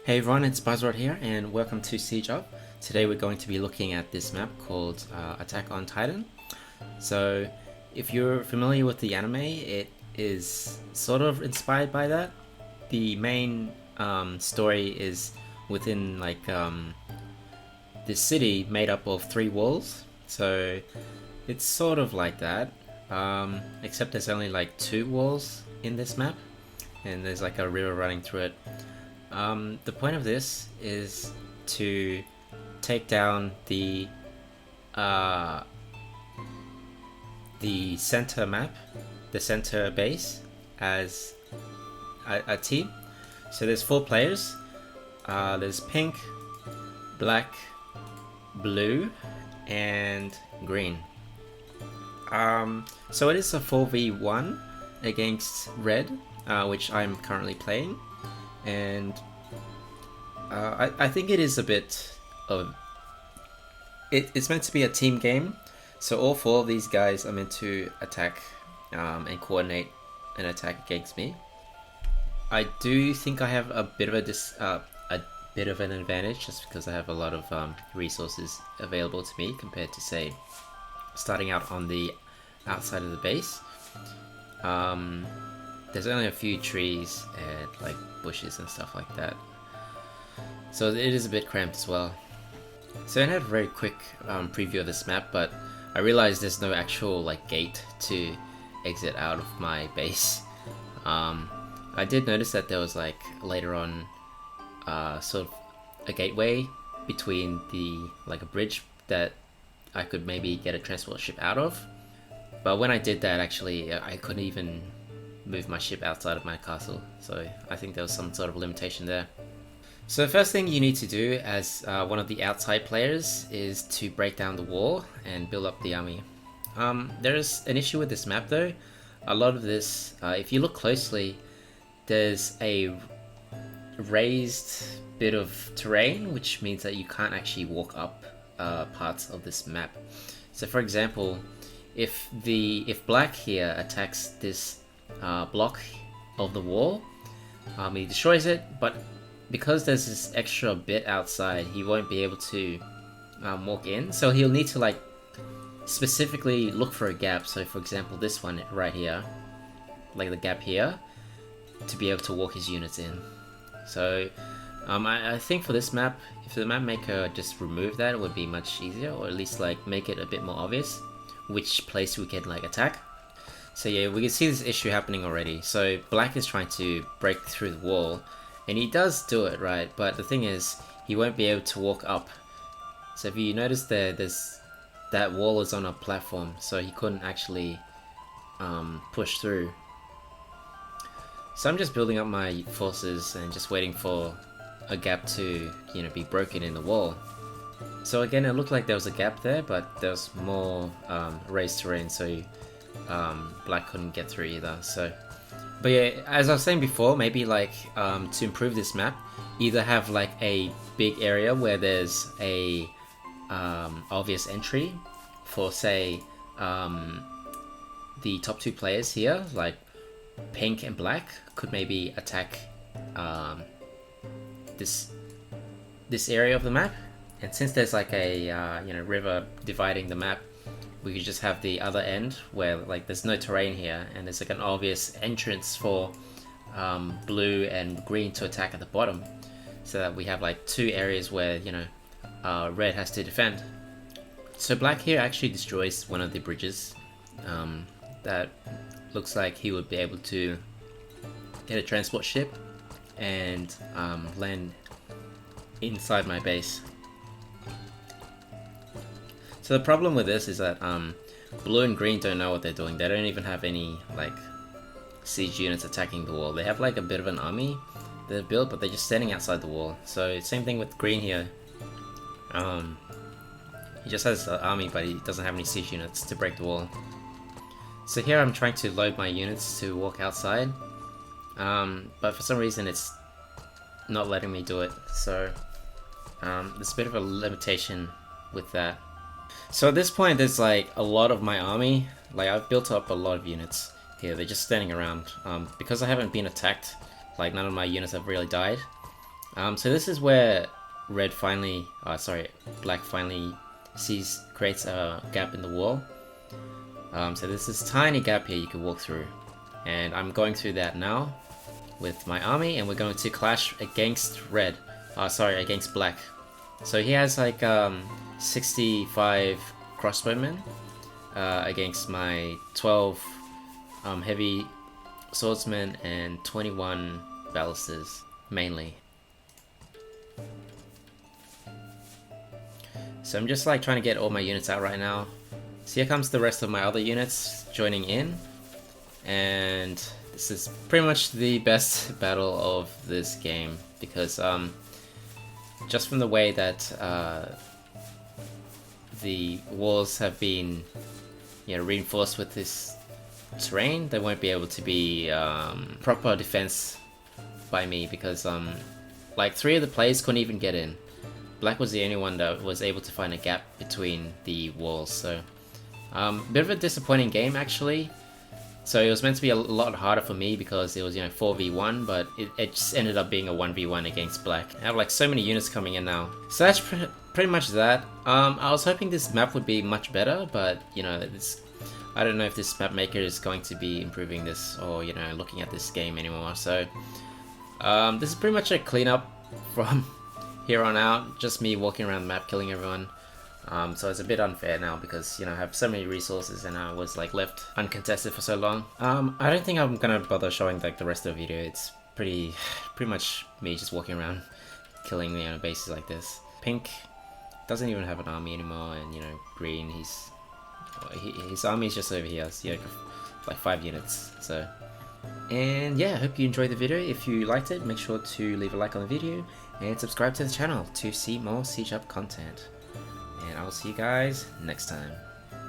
Hey everyone, it's Buzzrod here, and welcome to Siege Up. Today we're going to be looking at this map called Attack on Titan. So, if you're familiar with the anime, it is sort of inspired by that. The main story is within this city made up of three walls. So, it's sort of like that, except there's only like two walls in this map, and there's like a river running through it. The point of this is to take down uh, the center map, the center base, as a team. So there's four players. There's pink, black, blue, and green. So it is a 4v1 against red, which I'm currently playing. And I think it is a bit of it's meant to be a team game, so all four of these guys are meant to attack and coordinate an attack against me. I do think I have a bit of an advantage just because I have a lot of resources available to me compared to, say, starting out on the outside of the base. There's only a few trees and like bushes and stuff like that, so it is a bit cramped as well. So I had a very quick preview of this map, but I realized there's no actual like gate to exit out of my base. I did notice that there was like later on sort of a gateway between a bridge that I could maybe get a transport ship out of, but when I did that, actually I couldn't even move my ship outside of my castle, so I think there was some sort of limitation there. So the first thing you need to do as one of the outside players is to break down the wall and build up the army. There is an issue with this map though. A lot of this, if you look closely, there's a raised bit of terrain, which means that you can't actually walk up parts of this map. So for example, if black here attacks this block of the wall, he destroys it, but because there's this extra bit outside, he won't be able to walk in, so he'll need to like specifically look for a gap. So for example, this one right here, like the gap here, to be able to walk his units in. So I think for this map, if the map maker just remove that, it would be much easier, or at least like make it a bit more obvious which place we can like attack. So yeah, we can see this issue happening already. So black is trying to break through the wall, and he does do it, right? But the thing is, he won't be able to walk up. So if you notice that wall is on a platform, so he couldn't actually push through. So I'm just building up my forces and just waiting for a gap to, be broken in the wall. So again, it looked like there was a gap there, but there was more raised terrain, so black couldn't get through either. So, but yeah, as I was saying before, maybe like to improve this map, either have like a big area where there's a obvious entry for, say, the top two players here, like pink and black, could maybe attack this area of the map. And since there's like a river dividing the map, we could just have the other end where like there's no terrain here, and there's like an obvious entrance for blue and green to attack at the bottom, so that we have like two areas where red has to defend. So black here actually destroys one of the bridges. That looks like he would be able to get a transport ship and land inside my base. So the problem with this is that blue and green don't know what they're doing. They don't even have any like siege units attacking the wall. They have like a bit of an army they've built, but they're just standing outside the wall. So same thing with green here. He just has an army, but he doesn't have any siege units to break the wall. So here I'm trying to load my units to walk outside, but for some reason it's not letting me do it. So there's a bit of a limitation with that. So at this point, there's like a lot of my army. Like I've built up a lot of units here. They're just standing around. Because I haven't been attacked, like none of my units have really died. So this is where black finally creates a gap in the wall. So there's this tiny gap here you can walk through, and I'm going through that now with my army, and we're going to clash against against black. So he has like 65 crossbowmen against my 12 heavy swordsmen and 21 ballistas mainly. So I'm just like trying to get all my units out right now. So here comes the rest of my other units joining in, and this is pretty much the best battle of this game because just from the way that the walls have been reinforced with this terrain, they won't be able to be proper defense by me because like 3 of the players couldn't even get in. Black was the only one that was able to find a gap between the walls, so bit of a disappointing game actually. So it was meant to be a lot harder for me because it was 4v1, but it just ended up being a 1v1 against black. I have like so many units coming in now. So that's pretty much that. I was hoping this map would be much better, but I don't know if this map maker is going to be improving this or looking at this game anymore. So this is pretty much a cleanup from here on out, just me walking around the map killing everyone. So it's a bit unfair now because I have so many resources and I was like left uncontested for so long. I don't think I'm gonna bother showing like the rest of the video. It's pretty much me just walking around killing bases like this. Pink doesn't even have an army anymore, and green, his army is just over here. So, like 5 units. So, and yeah, I hope you enjoyed the video. If you liked it, make sure to leave a like on the video and subscribe to the channel to see more Siege Up content. And I will see you guys next time.